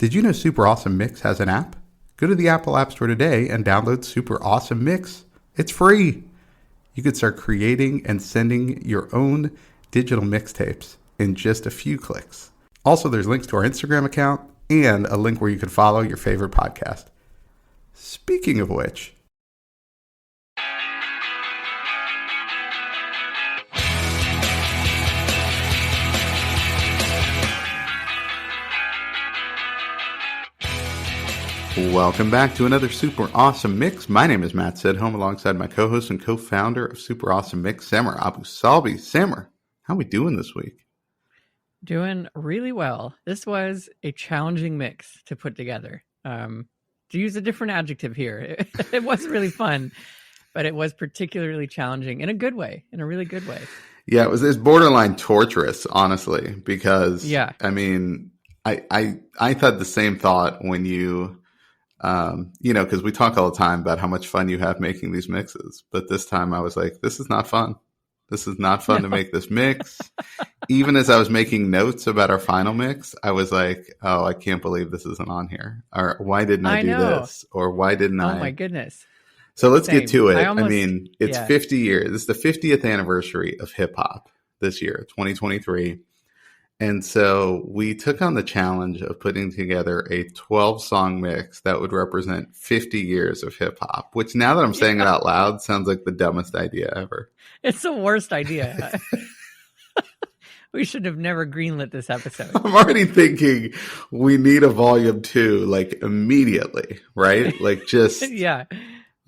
Did you know Super Awesome Mix has an app? Go to the Apple App Store today and download Super Awesome Mix. It's free. You could start creating and sending your own digital mixtapes in just a few clicks. Also, there's links to our Instagram account and a link where you can follow your favorite podcast. Speaking of which, welcome back to another Super Awesome Mix. My name is Matt Sidholm, alongside my co-host and co-founder of Super Awesome Mix, Samer Abu Salbi. Samer, how we doing this week? Doing really well. This was a challenging mix to put together. To use a different adjective here, it wasn't really fun, but it was particularly challenging in a good way, in a really good way. Yeah, it was borderline torturous, honestly, because I mean, I thought the same thought when you, because we talk all the time about how much fun you have making these mixes, but this time I was like, this is not fun. This is not fun to make this mix. Even as I was making notes about our final mix, I was like, oh, I can't believe this isn't on here. Or why didn't I do this? Or why didn't I? Oh, my goodness. So let's get to it. I mean, it's 50 years. This is the 50th anniversary of hip hop this year, 2023. And so we took on the challenge of putting together a 12-song mix that would represent 50 years of hip-hop, which now that I'm saying it out loud sounds like the dumbest idea ever. It's the worst idea. We should have never greenlit this episode. I'm already thinking we need a volume 2, like, immediately, right? Like, just... Yeah.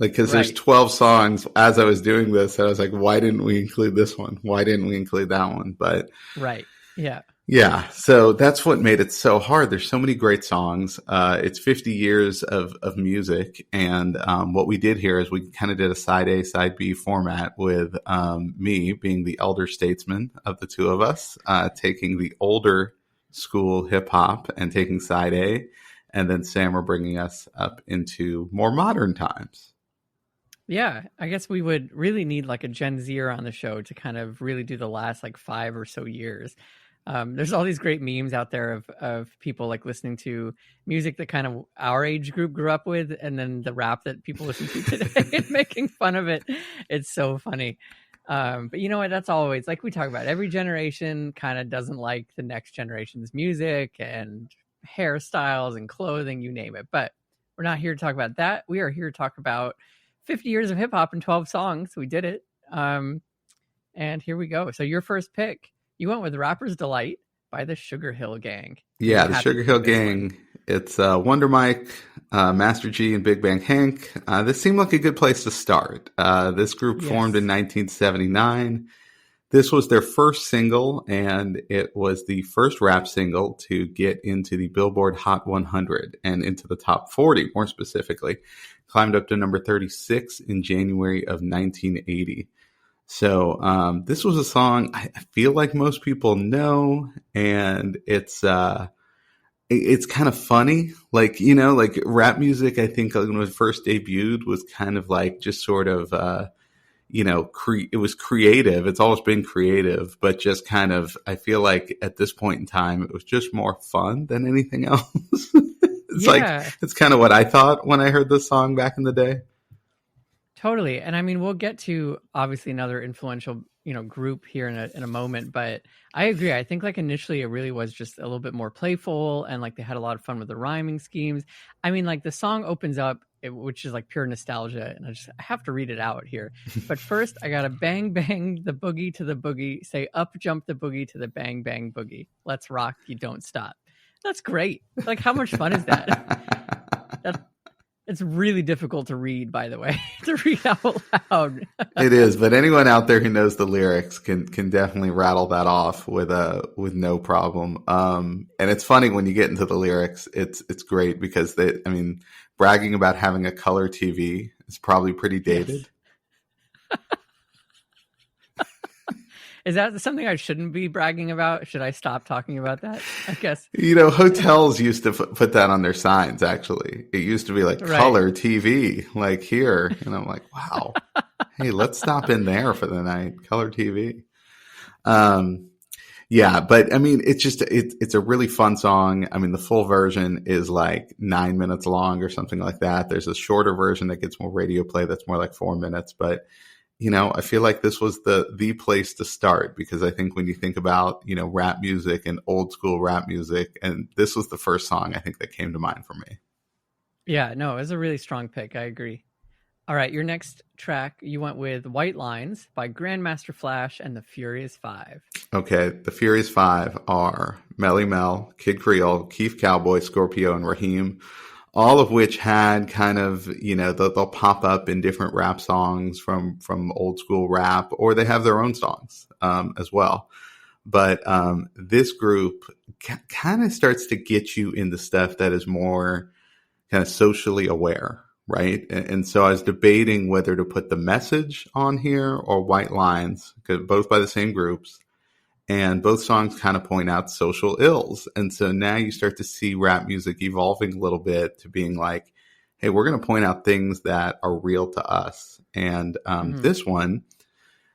Like, because there's 12 songs. As I was doing this, I was like, why didn't we include this one? Why didn't we include that one? But... Right. Yeah. Yeah, so that's what made it so hard. There's so many great songs. It's 50 years of music. And what we did here is we kind of did a side A, side B format with me being the elder statesman of the two of us, taking the older school hip hop and taking side A, and then Sam bringing us up into more modern times. Yeah, I guess we would really need like a Gen Zer on the show to kind of really do the last like 5 or so years. There's all these great memes out there of people like listening to music that kind of our age group grew up with, and then the rap that people listen to today and making fun of it. It's so funny. But you know what? That's always, like we talk about, every generation kind of doesn't like the next generation's music and hairstyles and clothing, you name it. But we're not here to talk about that. We are here to talk about 50 years of hip hop and 12 songs. We did it. And here we go. So your first pick. You went with Rapper's Delight by the Sugarhill Gang. Yeah, the Sugarhill Gang. It's Wonder Mike, Master G, and Big Bang Hank. This seemed like a good place to start. This group formed in 1979. This was their first single, and it was the first rap single to get into the Billboard Hot 100 and into the top 40, more specifically. Climbed up to number 36 in January of 1980. So this was a song I feel like most people know, and it's kind of funny. Like, you know, like rap music, I think when it first debuted was kind of like just sort of, it was creative. It's always been creative, but just kind of, I feel like at this point in time, it was just more fun than anything else. It's kind of what I thought when I heard this song back in the day. Totally. And I mean, we'll get to obviously another influential, group here in a moment, but I agree. I think like initially it really was just a little bit more playful, and like they had a lot of fun with the rhyming schemes. I mean, like the song opens up, which is like pure nostalgia, and I have to read it out here. But first I got to bang, bang the boogie to the boogie, say up, jump the boogie to the bang, bang boogie. Let's rock. You don't stop. That's great. Like, how much fun is that? It's really difficult to read, by the way, to read out loud. It is, but anyone out there who knows the lyrics can definitely rattle that off with no problem. And it's funny when you get into the lyrics, it's great because bragging about having a color TV is probably pretty dated. Yes. Is that something I shouldn't be bragging about? Should I stop talking about that? I guess. Hotels used to put that on their signs, actually. It used to be like color TV, like here. And I'm like, wow. Hey, let's stop in there for the night. Color TV. Yeah, but I mean, it's a really fun song. I mean, the full version is like 9 minutes long or something like that. There's a shorter version that gets more radio play that's more like 4 minutes. But I feel like this was the place to start, because I think when you think about rap music and old school rap music, and this was the first song I think that came to mind for me. Yeah, no, it was a really strong pick. I agree. All right, your next track, you went with White Lines by Grandmaster Flash and the Furious Five. Okay, the Furious Five are Melly Mel, Kid Creole, Keith Cowboy, Scorpio, and Raheem, all of which had kind of, they'll pop up in different rap songs from old school rap, or they have their own songs as well. But this group kind of starts to get you into stuff that is more kind of socially aware. Right. And so I was debating whether to put The Message on here or White Lines, both by the same groups. And both songs kind of point out social ills. And so now you start to see rap music evolving a little bit to being like, hey, we're going to point out things that are real to us. And this one,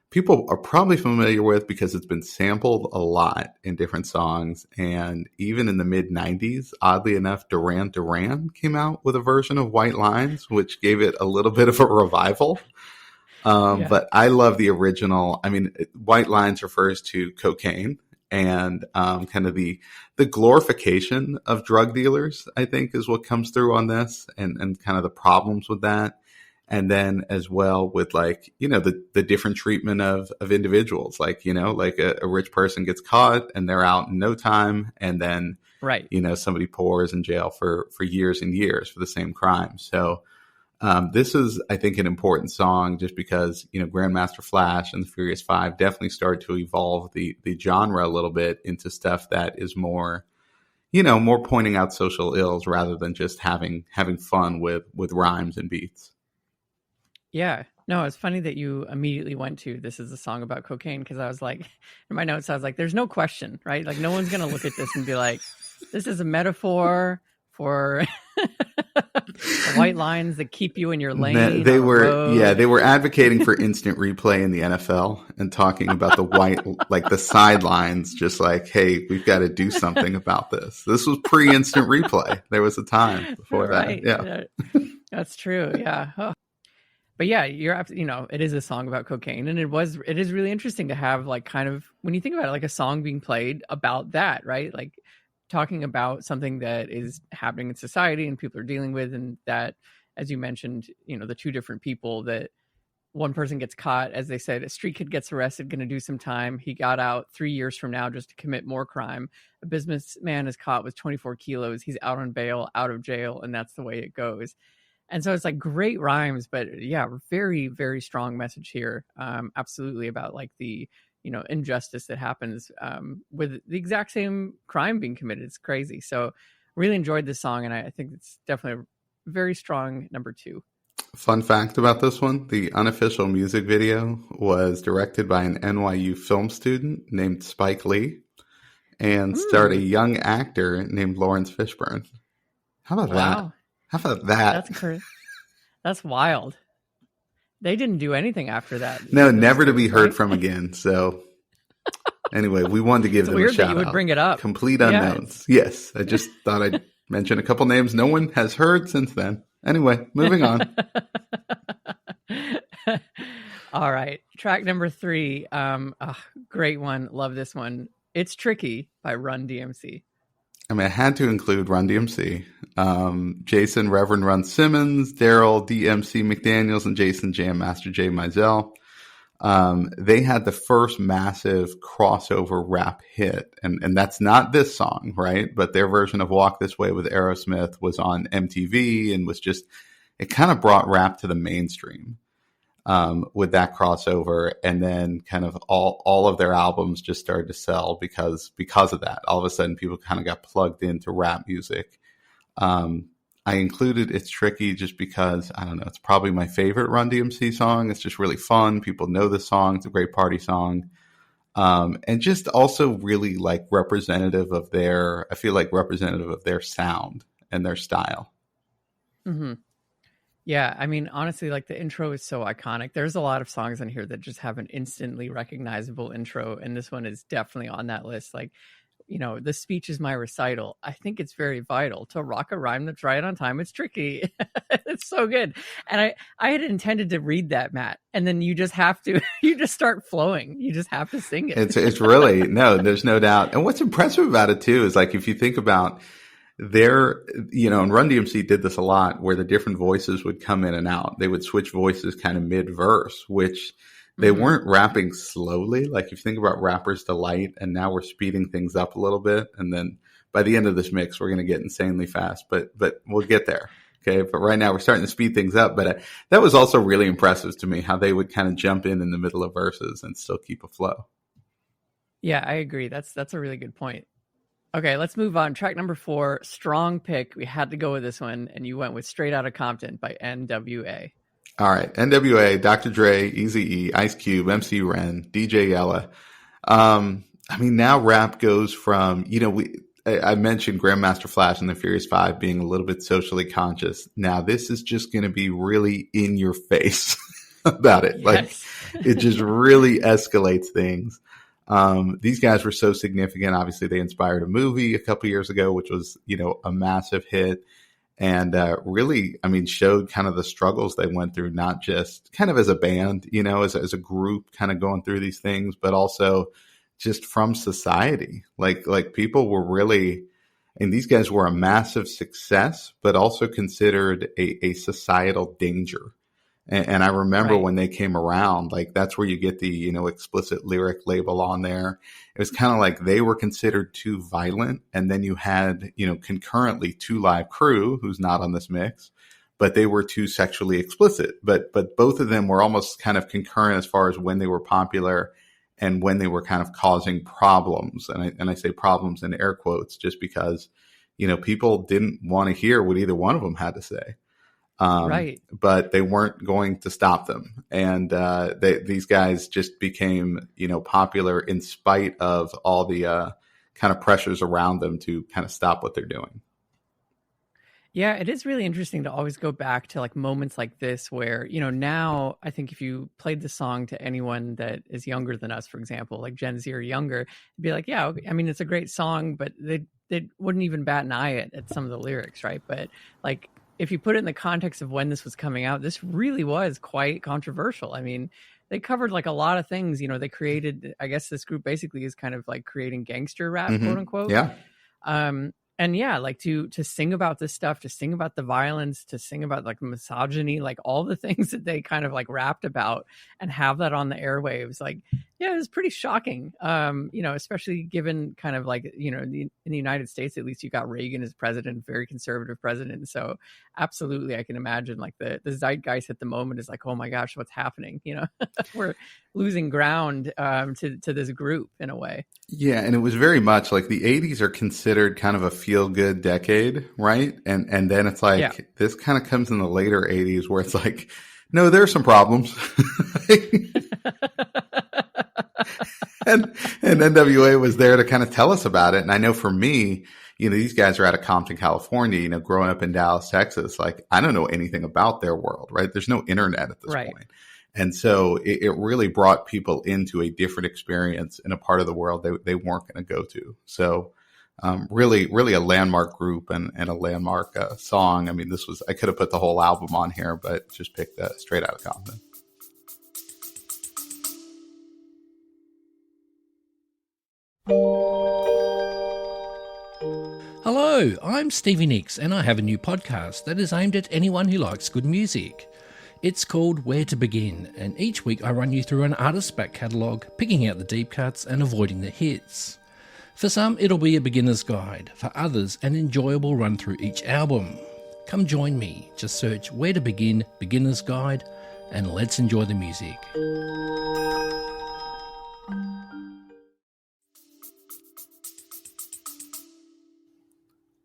people are probably familiar with because it's been sampled a lot in different songs. And even in the mid-90s, oddly enough, Duran Duran came out with a version of White Lines, which gave it a little bit of a revival. But I love the original. I mean, White Lines refers to cocaine and kind of the glorification of drug dealers, I think, is what comes through on this, and kind of the problems with that. And then as well with the different treatment of individuals, like a rich person gets caught and they're out in no time. And then, right. Somebody poor is in jail for years and years for the same crime. So this is, I think, an important song just because, Grandmaster Flash and the Furious Five definitely started to evolve the genre a little bit into stuff that is more, more pointing out social ills rather than just having fun with rhymes and beats. Yeah. No, it's funny that you immediately went to this is a song about cocaine, because I was like, in my notes, I was like, there's no question, right? Like, no one's going to look at this and be like, this is a metaphor for the white lines that keep you in your lane. They were advocating for instant replay in the NFL and talking about the white, like the sidelines, just like, hey, we've got to do something about this. This was pre-instant replay. There was a time before right. that. Yeah, that's true. Yeah. Oh. But yeah, it is a song about cocaine, and it is really interesting to have like kind of, when you think about it, like a song being played about that, right? Like talking about something that is happening in society and people are dealing with, and that, as you mentioned, the two different people, that one person gets caught, as they said, a street kid gets arrested, going to do some time. He got out 3 years from now just to commit more crime. A businessman is caught with 24 kilos. He's out on bail, out of jail, and that's the way it goes. And so it's like great rhymes, but yeah, very, very strong message here. Absolutely about like the, injustice that happens with the exact same crime being committed. It's crazy. So really enjoyed this song, and I think it's definitely a very strong number 2. Fun fact about this one, the unofficial music video was directed by an NYU film student named Spike Lee and starred a young actor named Lawrence Fishburne. How about that? How about that? That's crazy. That's wild. They didn't do anything after that. No, never to be heard from again. So anyway, we wanted to give them a shout out. Weird that you would bring it up. Complete unknowns. Yes, I just thought I'd mention a couple names no one has heard since then. Anyway, moving on. All right. Track number 3. Great one. Love this one. It's Tricky by Run-DMC. I mean, I had to include Run-DMC. Jason Reverend Run Simmons, Daryl DMC McDaniels, and Jason Jam Master J Mizell. They had the first massive crossover rap hit. And that's not this song, right? But their version of Walk This Way with Aerosmith was on MTV and was just, it kind of brought rap to the mainstream. With that crossover, and then kind of all of their albums just started to sell because of that. All of a sudden, people kind of got plugged into rap music. I included It's Tricky just because, I don't know, it's probably my favorite Run-DMC song. It's just really fun. People know this song. It's a great party song. And just also really like representative of their sound and their style. Mm-hmm. Yeah, I mean, honestly, like the intro is so iconic. There's a lot of songs on here that just have an instantly recognizable intro, and this one is definitely on that list. Like, the speech is my recital. I think it's very vital to rock a rhyme that's right on time. It's tricky. It's so good. And I had intended to read that, Matt, and then you just have to, you just start flowing. You just have to sing it. It's really, no, there's no doubt. And what's impressive about it too is like, if you think about and Run-DMC did this a lot where the different voices would come in and out. They would switch voices kind of mid-verse, which they weren't rapping slowly. Like if you think about Rapper's Delight, and now we're speeding things up a little bit. And then by the end of this mix, we're going to get insanely fast, but we'll get there. Okay. But right now we're starting to speed things up. But that was also really impressive to me, how they would kind of jump in the middle of verses and still keep a flow. Yeah, I agree. That's a really good point. Okay, let's move on. Track number 4, strong pick. We had to go with this one, and you went with Straight Outta Compton by N.W.A. All right, N.W.A, Dr. Dre, Eazy-E, Ice Cube, MC Ren, DJ Yella. I mean, now rap goes from, I mentioned Grandmaster Flash and the Furious Five being a little bit socially conscious. Now this is just going to be really in your face about it. Yes. Like it just really escalates things. These guys were so significant. Obviously, they inspired a movie a couple years ago, which was, a massive hit, and really, I mean, showed kind of the struggles they went through, not just kind of as a band, as a group, kind of going through these things, but also just from society. Like people were really, and these guys were a massive success, but also considered a societal danger. And I remember when they came around, like that's where you get the, explicit lyric label on there. It was kind of like they were considered too violent. And then you had, concurrently 2 Live Crew, who's not on this mix, but they were too sexually explicit. But both of them were almost kind of concurrent as far as when they were popular and when they were kind of causing problems. And I say problems in air quotes just because, people didn't want to hear what either one of them had to say. Right. But they weren't going to stop them. And these guys just became, popular in spite of all the kind of pressures around them to kind of stop what they're doing. Yeah, it is really interesting to always go back to like moments like this where, now I think if you played the song to anyone that is younger than us, for example, like Gen Z or younger, it'd be like, yeah, I mean, it's a great song, but they wouldn't even bat an eye at some of the lyrics, right? But like, if you put it in the context of when this was coming out, this really was quite controversial. I mean, they covered like a lot of things. They created, I guess this group basically is kind of like creating gangster rap, quote unquote. Yeah. And yeah, like to sing about this stuff, to sing about the violence, to sing about like misogyny, like all the things that they kind of like rapped about and have that on the airwaves. Like, yeah, it was pretty shocking. Especially given kind of like, in the United States, at least you got Reagan as president, very conservative president. So absolutely, I can imagine like the zeitgeist at the moment is like, oh my gosh, what's happening? We're losing ground to this group in a way. Yeah, and it was very much like the 80s are considered kind of a feel-good decade, right? And then it's like this kind of comes in the later 80s where it's like, no, there's some problems. and N.W.A was there to kind of tell us about it. And I know for me, these guys are out of Compton, California, growing up in Dallas, Texas. Like, I don't know anything about their world, right? There's no internet at this point. And so it really brought people into a different experience in a part of the world they weren't going to go to. So really, really a landmark group and a landmark song. I mean, I could have put the whole album on here, but just picked Straight Outta Compton. Hello, I'm Stevie Nix, and I have a new podcast that is aimed at anyone who likes good music. It's called Where to Begin, and each week I run you through an artist's back catalogue, picking out the deep cuts and avoiding the hits. For some, it'll be a beginner's guide. For others, an enjoyable run through each album. Come join me. Just search Where to Begin, Beginner's Guide, and let's enjoy the music.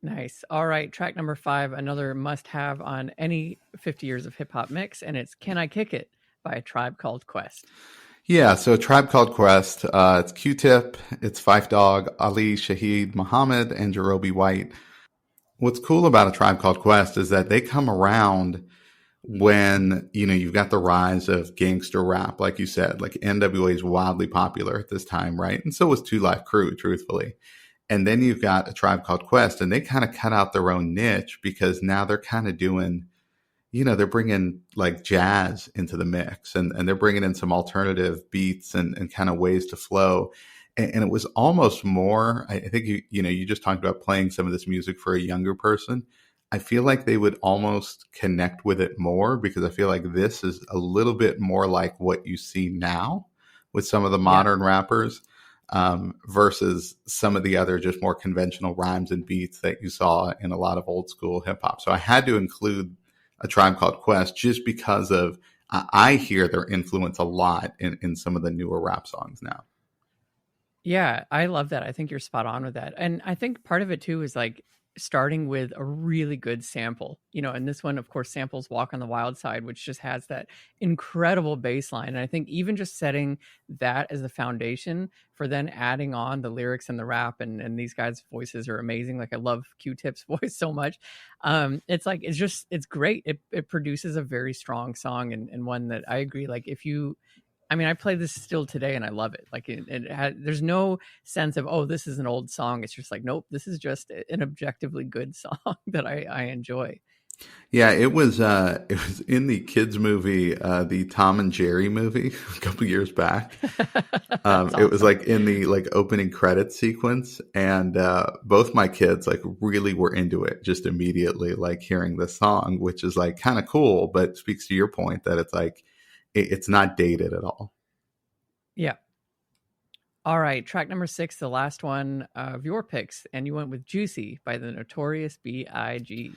Nice. All right. Track number 5, another must-have on any 50 years of hip-hop mix, and it's Can I Kick It by A Tribe Called Quest. Yeah, so A Tribe Called Quest, it's Q-Tip, it's Phife Dawg, Ali, Shaheed, Muhammad, and Jarobi White. What's cool about A Tribe Called Quest is that they come around when, you've got the rise of gangster rap, like you said, like N.W.A is wildly popular at this time, right? And so was Two Live Crew, truthfully. And then you've got A Tribe Called Quest, and they kind of cut out their own niche because now they're kind of doing, they're bringing like jazz into the mix, and they're bringing in some alternative beats and kind of ways to flow. And it was almost more, I think you just talked about playing some of this music for a younger person. I feel like they would almost connect with it more because I feel like this is a little bit more like what you see now with some of the modern rappers, versus some of the other just more conventional rhymes and beats that you saw in a lot of old school hip hop. So I had to include A Tribe Called Quest just because of, I hear their influence a lot in some of the newer rap songs now. Yeah, I love that. I think you're spot on with that. And I think part of it too is like starting with a really good sample, and this one, of course, samples Walk on the Wild Side, which just has that incredible bass line. And I think even just setting that as the foundation for then adding on the lyrics and the rap, and these guys' voices are amazing. Like I love Q-Tip's voice so much. It's great. It produces a very strong song, and one that I agree. Like I play this still today and I love it. Like there's no sense of, oh, this is an old song. It's just like, nope, this is just an objectively good song that I enjoy. Yeah, it was in the kids movie, the Tom and Jerry movie a couple years back. Awesome. It was like in the like opening credits sequence, and both my kids like really were into it just immediately, like hearing the song, which is like kind of cool, but speaks to your point that it's like it's not dated at all. Yeah. All right, track number 6, the last one of your picks, and you went with Juicy by the Notorious B.I.G.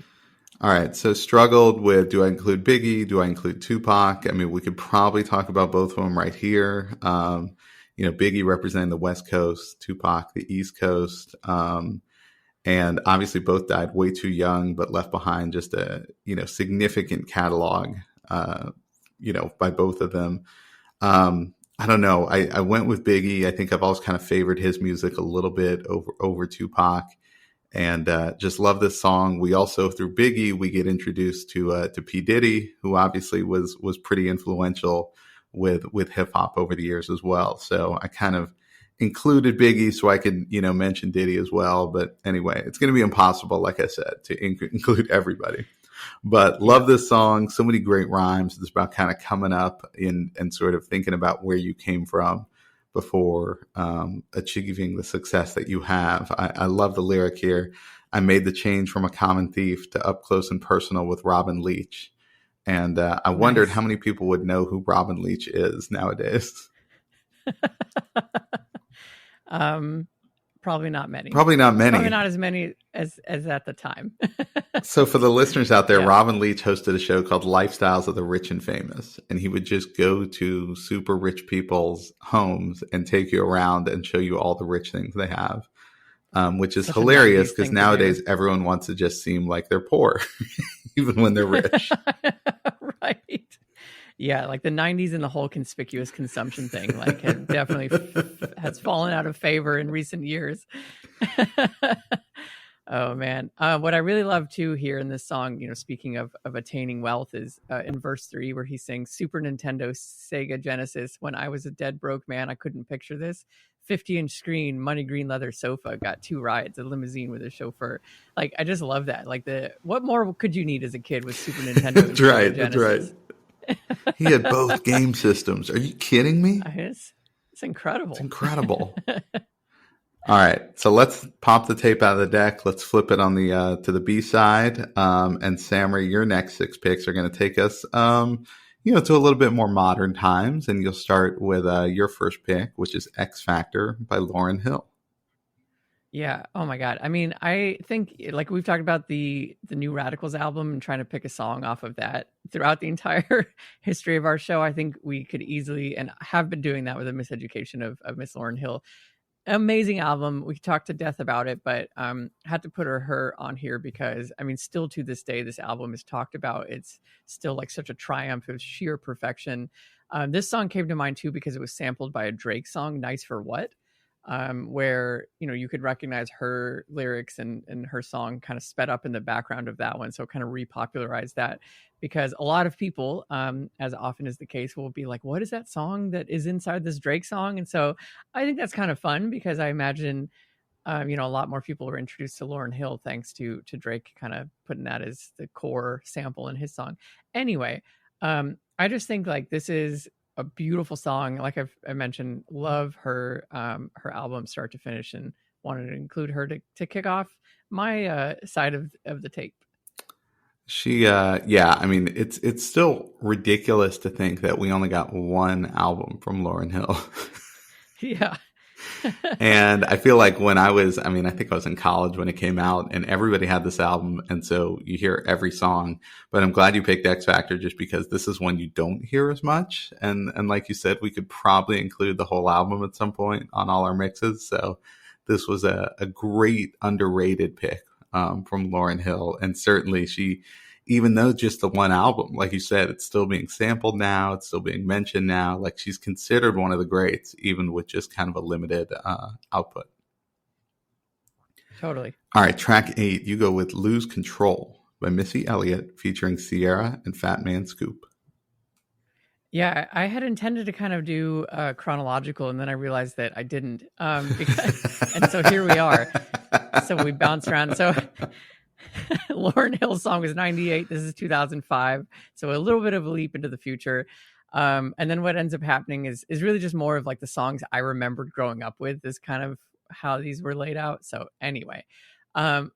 All right, so struggled with, do I include Biggie? Do I include Tupac? I mean, we could probably talk about both of them right here. Biggie representing the West Coast, Tupac the East Coast, and obviously both died way too young, but left behind just a significant catalog, by both of them. I don't know. I went with Biggie. I think I've always kind of favored his music a little bit over Tupac, and just love this song. We also, through Biggie, we get introduced to P. Diddy, who obviously was pretty influential with hip hop over the years as well. So I kind of included Biggie so I could mention Diddy as well. But anyway, it's going to be impossible, like I said, to include everybody. But love this song. So many great rhymes. It's about kind of coming up and sort of thinking about where you came from before achieving the success that you have. I love the lyric here. I made the change from a common thief to up close and personal with Robin Leach. And I wondered how many people would know who Robin Leach is nowadays. Probably not many. Probably not as many as at the time. So for the listeners out there, Robin Leach hosted a show called Lifestyles of the Rich and Famous. And he would just go to super rich people's homes and take you around and show you all the rich things they have, which is hilarious because nowadays everyone wants to just seem like they're poor, even when they're rich. Right. Yeah, like the 90s and the whole conspicuous consumption thing, like had definitely has fallen out of favor in recent years. Oh man, what I really love too here in this song, speaking of attaining wealth, is in verse 3 where he sings Super Nintendo, Sega Genesis. When I was a dead broke man, I couldn't picture this. 50-inch screen, money green leather sofa, got 2 rides, a limousine with a chauffeur. Like I just love that. Like what more could you need as a kid with Super Nintendo? That's right. Genesis? That's right. He had both game systems. Are you kidding me? It's incredible. It's incredible. All right, so let's pop the tape out of the deck. Let's flip it on the to the B side. And Samry, your next 6 picks are going to take us, to a little bit more modern times, and you'll start with your first pick, which is X Factor by Lauryn Hill. Yeah. Oh my God. I mean, I think like we've talked about the New Radicals album and trying to pick a song off of that throughout the entire history of our show. I think we could easily, and have been doing that with a Miseducation of Miss Lauryn Hill. Amazing album. We talked to death about it, but had to put her on here because I mean, still to this day, this album is talked about. It's still like such a triumph of sheer perfection. This song came to mind too because it was sampled by a Drake song, Nice for What? where, you could recognize her lyrics and her song kind of sped up in the background of that one. So kind of repopularized that, because a lot of people, as often is the case, will be like, what is that song that is inside this Drake song? And so I think that's kind of fun, because I imagine, a lot more people were introduced to Lauryn Hill thanks to Drake kind of putting that as the core sample in his song. Anyway, I just think like this is a beautiful song. Like I mentioned, love her album start to finish, and wanted to include her to kick off my side of the tape. She I mean, it's still ridiculous to think that we only got one album from Lauryn Hill. Yeah. And I feel like I think I was in college when it came out, and everybody had this album, and so you hear every song. But I'm glad you picked X Factor, just because this is one you don't hear as much. And like you said, we could probably include the whole album at some point on all our mixes. So this was a great underrated pick from Lauryn Hill. And certainly even though just the one album, like you said, it's still being sampled now, it's still being mentioned now. Like, she's considered one of the greats, even with just kind of a limited output. Totally. All right, track 8, you go with Lose Control by Missy Elliott featuring Ciara and Fat Man Scoop. Yeah, I had intended to kind of do chronological, and then I realized that I didn't. And so here we are. So we bounce around. So Lauryn Hill's song was 98. This is 2005. So a little bit of a leap into the future. And then what ends up happening is really just more of like the songs I remembered growing up with, is kind of how these were laid out. So anyway,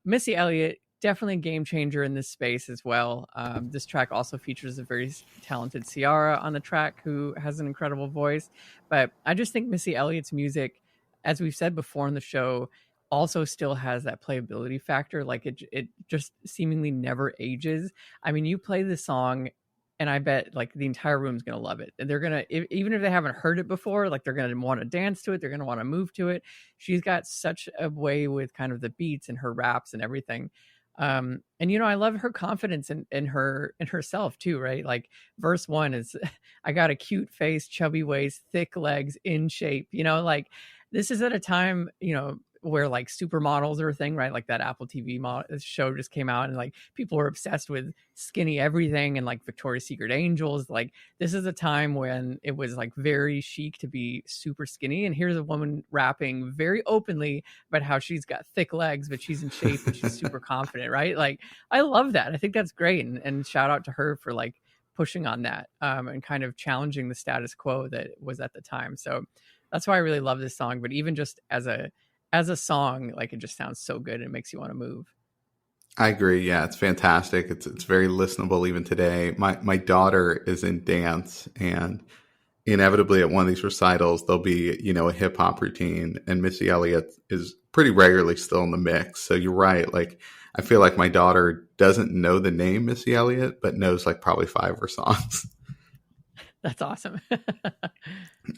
Missy Elliott, definitely a game changer in this space as well. This track also features a very talented Ciara on the track, who has an incredible voice. But I just think Missy Elliott's music, as we've said before in the show, also still has that playability factor. Like it just seemingly never ages. I mean, you play this song and I bet like the entire room's going to love it. And they're going to, even if they haven't heard it before, like they're going to want to dance to it. They're going to want to move to it. She's got such a way with kind of the beats and her raps and everything. And I love her confidence in herself too, right? Like verse 1 is, I got a cute face, chubby waist, thick legs, in shape, like this is at a time, where like supermodels are a thing, right? Like that Apple TV show just came out, and like people were obsessed with skinny everything and like Victoria's Secret angels. Like this is a time when it was like very chic to be super skinny. And here's a woman rapping very openly about how she's got thick legs, but she's in shape and she's super confident, right? Like I love that. I think that's great. And shout out to her for like pushing on that and kind of challenging the status quo that was at the time. So that's why I really love this song. But even just as a song, like it just sounds so good. It makes you want to move. I agree. Yeah, it's fantastic. It's very listenable even today. My daughter is in dance, and inevitably at one of these recitals, there'll be, a hip hop routine, and Missy Elliott is pretty regularly still in the mix. So you're right. Like, I feel like my daughter doesn't know the name Missy Elliott, but knows like probably 5 of her songs. That's awesome.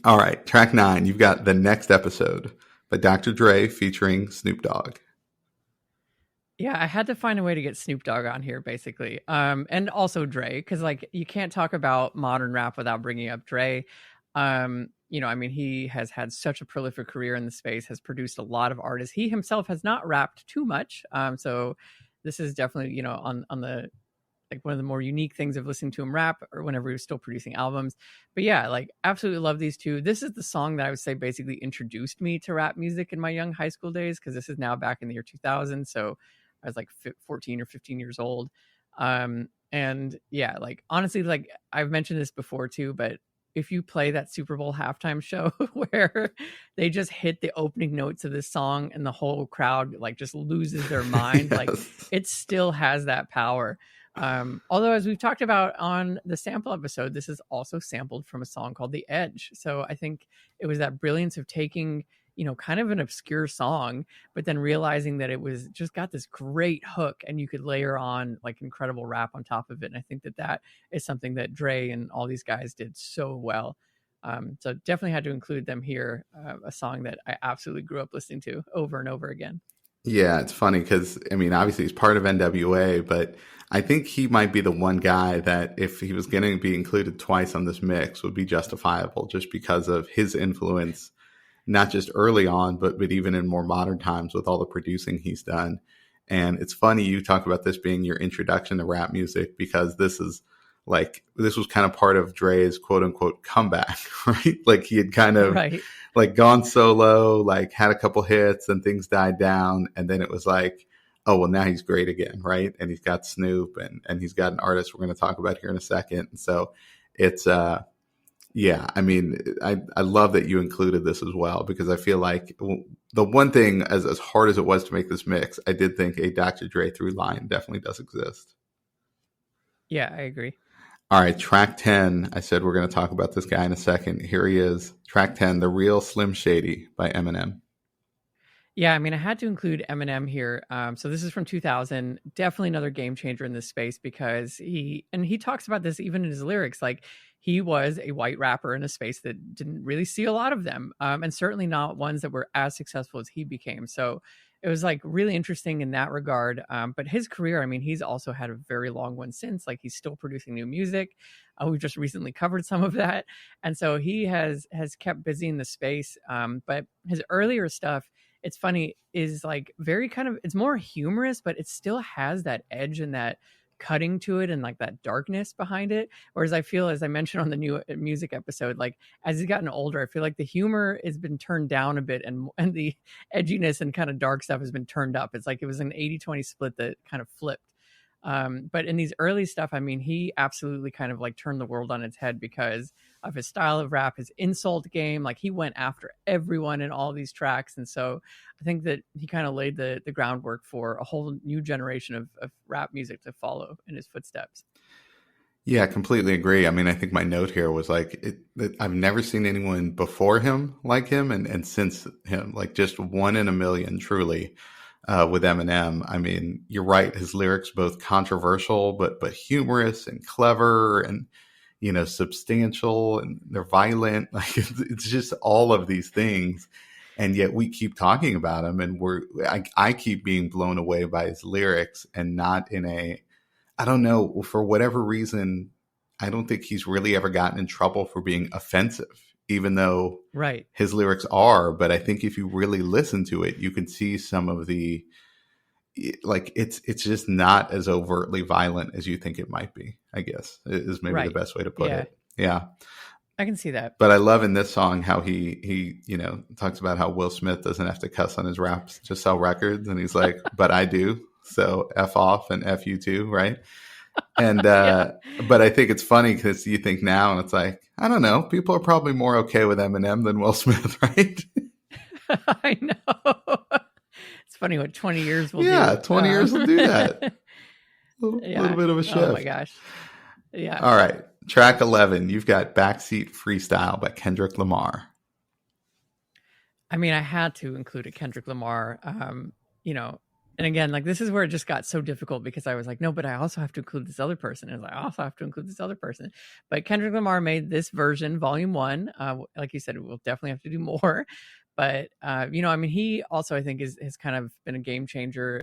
All right. Track 9, you've got The Next Episode by Dr. Dre featuring Snoop Dogg. Yeah, I had to find a way to get Snoop Dogg on here, basically. And also Dre, because like you can't talk about modern rap without bringing up Dre. He has had such a prolific career in the space, has produced a lot of artists. He himself has not rapped too much. So this is definitely, on the like one of the more unique things of listening to him rap, or whenever he was still producing albums. But yeah, like absolutely love these two. This is the song that I would say basically introduced me to rap music in my young high school days, because this is now back in the year 2000. So I was like 14 or 15 years old. And yeah, like honestly, like I've mentioned this before too, but if you play that Super Bowl halftime show where they just hit the opening notes of this song and the whole crowd like just loses their mind, Yes. Like it still has that power. Although, as we've talked about on the sample episode, this is also sampled from a song called The Edge. So I think it was that brilliance of taking, kind of an obscure song, but then realizing that it was just got this great hook and you could layer on like incredible rap on top of it. And I think that is something that Dre and all these guys did so well. So definitely had to include them here, a song that I absolutely grew up listening to over and over again. Yeah, it's funny because, obviously he's part of N.W.A, but I think he might be the one guy that if he was going to be included twice on this mix would be justifiable, just because of his influence not just early on, but even in more modern times with all the producing he's done. And it's funny you talk about this being your introduction to rap music, because this was kind of part of Dre's quote unquote comeback, right? Like he had kind of like gone solo, like had a couple hits and things died down. And then it was like, oh, well, now he's great again, right? And he's got Snoop and he's got an artist we're going to talk about here in a second. And so it's, yeah, I mean, I love that you included this as well, because I feel like the one thing, as hard as it was to make this mix, I did think a Dr. Dre through line definitely does exist. Yeah, I agree. All right, track 10. I said we're going to talk about this guy in a second. Here he is. Track 10, The Real Slim Shady by Eminem. Yeah, I mean, I had to include Eminem here. So this is from 2000. Definitely another game changer in this space, because he talks about this even in his lyrics. Like, he was a white rapper in a space that didn't really see a lot of them, and certainly not ones that were as successful as he became. So it was like really interesting in that regard. But his career, I mean, he's also had a very long one since. Like, he's still producing new music. We've just recently covered some of that, and so he has kept busy in the space. But his earlier stuff, it's funny, is like very kind of, it's more humorous, but it still has that edge and that cutting to it and like that darkness behind it. Whereas I feel, as I mentioned on the new music episode, like as he's gotten older, I feel like the humor has been turned down a bit, and the edginess and kind of dark stuff has been turned up. It's like it was an 80-20 split that kind of flipped. But in these early stuff, I mean, he absolutely kind of like turned the world on its head because of his style of rap, his insult game. Like, he went after everyone in all these tracks. And so I think that he kind of laid the groundwork for a whole new generation of rap music to follow in his footsteps. Yeah, I completely agree. I mean, I think my note here was like, I've never seen anyone before him like him, and since him, like just one in a million, truly. With Eminem, I mean, you're right. His lyrics both controversial, but humorous and clever, and substantial, and they're violent. Like it's just all of these things, and yet we keep talking about him, and I keep being blown away by his lyrics, and not in I don't know, for whatever reason, I don't think he's really ever gotten in trouble for being offensive, even though his lyrics are. But I think if you really listen to it, you can see some of the, like, it's just not as overtly violent as you think it might be, I guess, is maybe the best way to put it. Yeah. I can see that. But I love in this song how he talks about how Will Smith doesn't have to cuss on his raps to sell records. And he's like, but I do. So F off and F you too, right? And but I think it's funny because you think now, and it's like, I don't know, people are probably more okay with Eminem than Will Smith, right? I know. It's funny what 20 years will do. Yeah, 20 years will do that. A little bit of a shift. Oh my gosh. Yeah. All right. Track 11, you've got Backseat Freestyle by Kendrick Lamar. I mean, I had to include a Kendrick Lamar, and again, like, this is where it just got so difficult, because I was like, no, but I also have to include this other person. And I also have to include this other person. But Kendrick Lamar made this version, volume 1. Like you said, we'll definitely have to do more. But, I mean, he also, I think, has kind of been a game changer.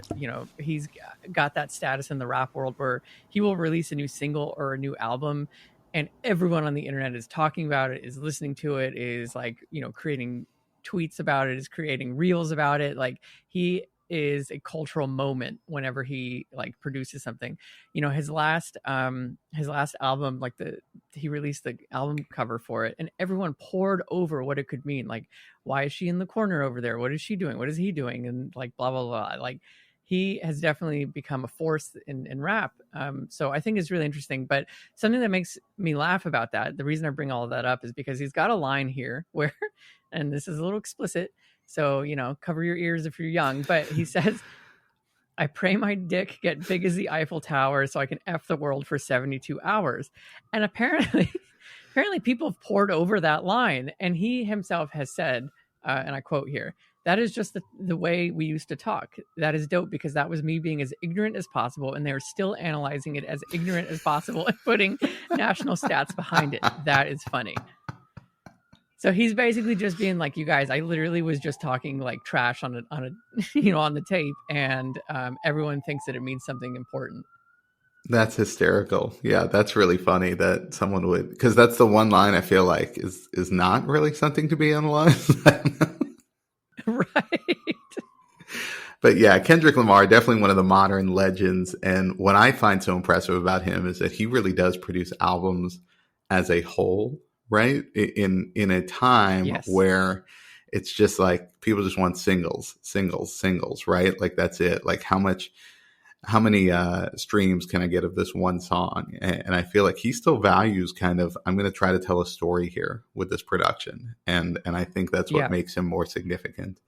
He's got that status in the rap world where he will release a new single or a new album, and everyone on the internet is talking about it, is listening to it, is like, creating tweets about it, is creating reels about it. Like, he is a cultural moment whenever he like produces something. His last album, like he released the album cover for it, and everyone poured over what it could mean. Like, why is she in the corner over there? What is she doing? What is he doing? And like blah blah blah. Like, he has definitely become a force in rap. So I think it's really interesting. But something that makes me laugh about that, the reason I bring all of that up, is because he's got a line here where, and this is a little explicit, so, cover your ears if you're young, but he says, I pray my dick get big as the Eiffel Tower so I can F the world for 72 hours. And apparently people have poured over that line. And he himself has said, and I quote here, that is just the way we used to talk. That is dope, because that was me being as ignorant as possible, and they're still analyzing it as ignorant as possible and putting national stats behind it. That is funny. So he's basically just being like, you guys, I literally was just talking like trash on a on the tape, and everyone thinks that it means something important. That's hysterical. Yeah, that's really funny that someone would, because that's the one line I feel like is not really something to be analyzed. But yeah, Kendrick Lamar, definitely one of the modern legends. And what I find so impressive about him is that he really does produce albums as a whole, right? In a time where it's just like people just want singles, right? Like that's it. Like how many streams can I get of this one song? And I feel like he still values kind of, I'm going to try to tell a story here with this production. And I think that's what makes him more significant.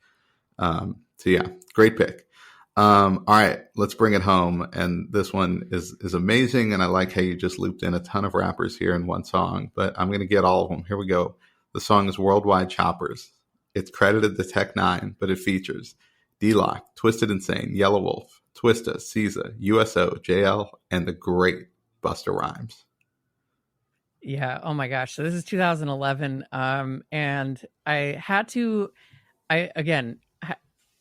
So yeah, great pick. All right, let's bring it home. And this one is amazing. And I like how you just looped in a ton of rappers here in one song, but I'm going to get all of them. Here we go. The song is Worldwide Choppers. It's credited to Tech-9, but it features D-Loc, Twisted Insane, Yelawolf, Twista, Ceza, USO, JL, and the great Busta Rhymes. Yeah. Oh my gosh. So this is 2011. And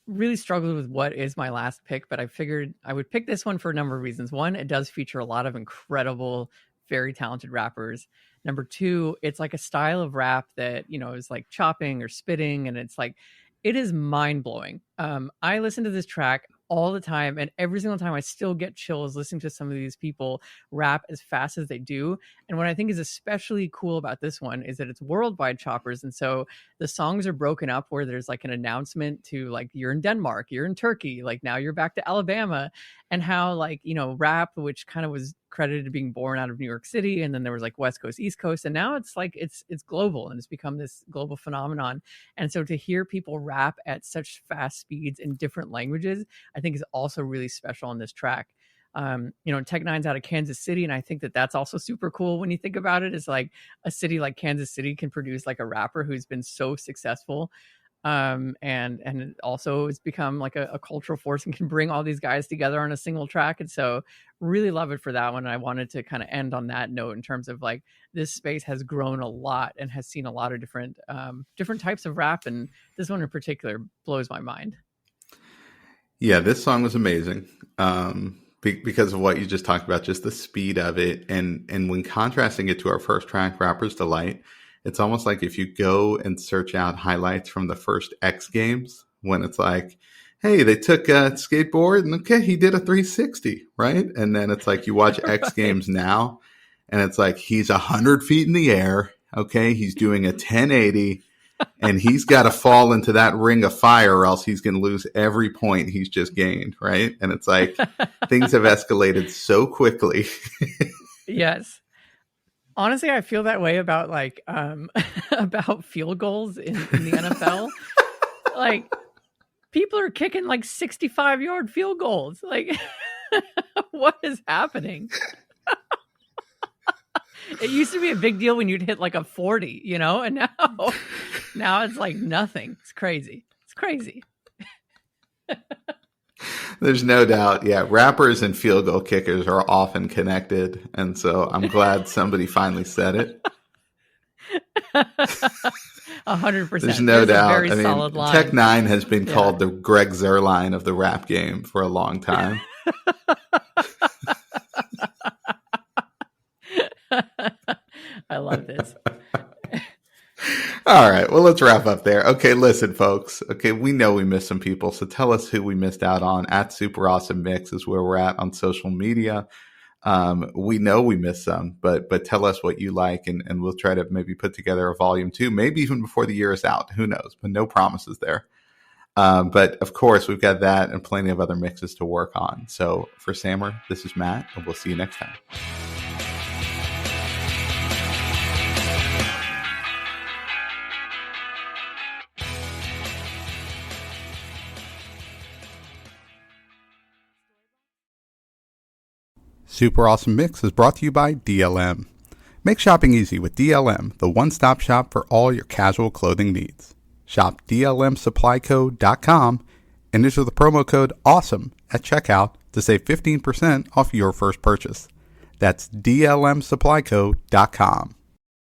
really struggled with what is my last pick, but I figured I would pick this one for a number of reasons. One, it does feature a lot of incredible, very talented rappers. Number two, it's like a style of rap that, is like chopping or spitting. And it's like, it is mind blowing. I listen to this track all the time, and every single time I still get chills listening to some of these people rap as fast as they do. And what I think is especially cool about this one is that it's worldwide choppers, and so the songs are broken up where there's like an announcement to like, you're in Denmark, you're in Turkey, like now you're back to Alabama, and how like, rap, which kind of was credited to being born out of New York City, and then there was like West Coast, East Coast, and now it's like it's global, and it's become this global phenomenon. And so to hear people rap at such fast speeds in different languages, I think is also really special on this track. Tech-9's out of Kansas City, and I think that that's also super cool when you think about it. Is like a city like Kansas City can produce like a rapper who's been so successful, and it also has become like a cultural force and can bring all these guys together on a single track. And so really love it for that one. And I wanted to kind of end on that note in terms of like, this space has grown a lot and has seen a lot of different types of rap, and this one in particular blows my mind. Yeah, this song was amazing because of what you just talked about, just the speed of it. And when contrasting it to our first track, Rapper's Delight, it's almost like if you go and search out highlights from the first X Games, when it's like, hey, they took a skateboard and okay, he did a 360, right? And then it's like you watch X Games now and it's like he's 100 feet in the air, okay? He's doing a 1080 and he's got to fall into that ring of fire or else he's going to lose every point he's just gained, right? And it's like things have escalated so quickly. Yes. Honestly, I feel that way about like about field goals in the NFL. Like people are kicking like 65-yard field goals. Like what is happening? It used to be a big deal when you'd hit like a 40, and now it's like nothing. It's crazy. There's no doubt. Yeah. Rappers and field goal kickers are often connected. And so I'm glad somebody finally said it. 100%. There's no doubt. A very solid line. Tech-9 has been called the Greg Zerline of the rap game for a long time. I love this. All right. Well, let's wrap up there. Okay. Listen, folks. Okay. We know we missed some people. So tell us who we missed out on. At Super Awesome Mix is where we're at on social media. We know we missed some, but tell us what you like and we'll try to maybe put together a volume 2, maybe even before the year is out. Who knows? But no promises there. But of course, we've got that and plenty of other mixes to work on. So for Sammer, this is Matt, and we'll see you next time. Super Awesome Mix is brought to you by DLM. Make shopping easy with DLM, the one-stop shop for all your casual clothing needs. Shop DLMsupplyco.com and enter the promo code AWESOME at checkout to save 15% off your first purchase. That's DLMsupplyco.com.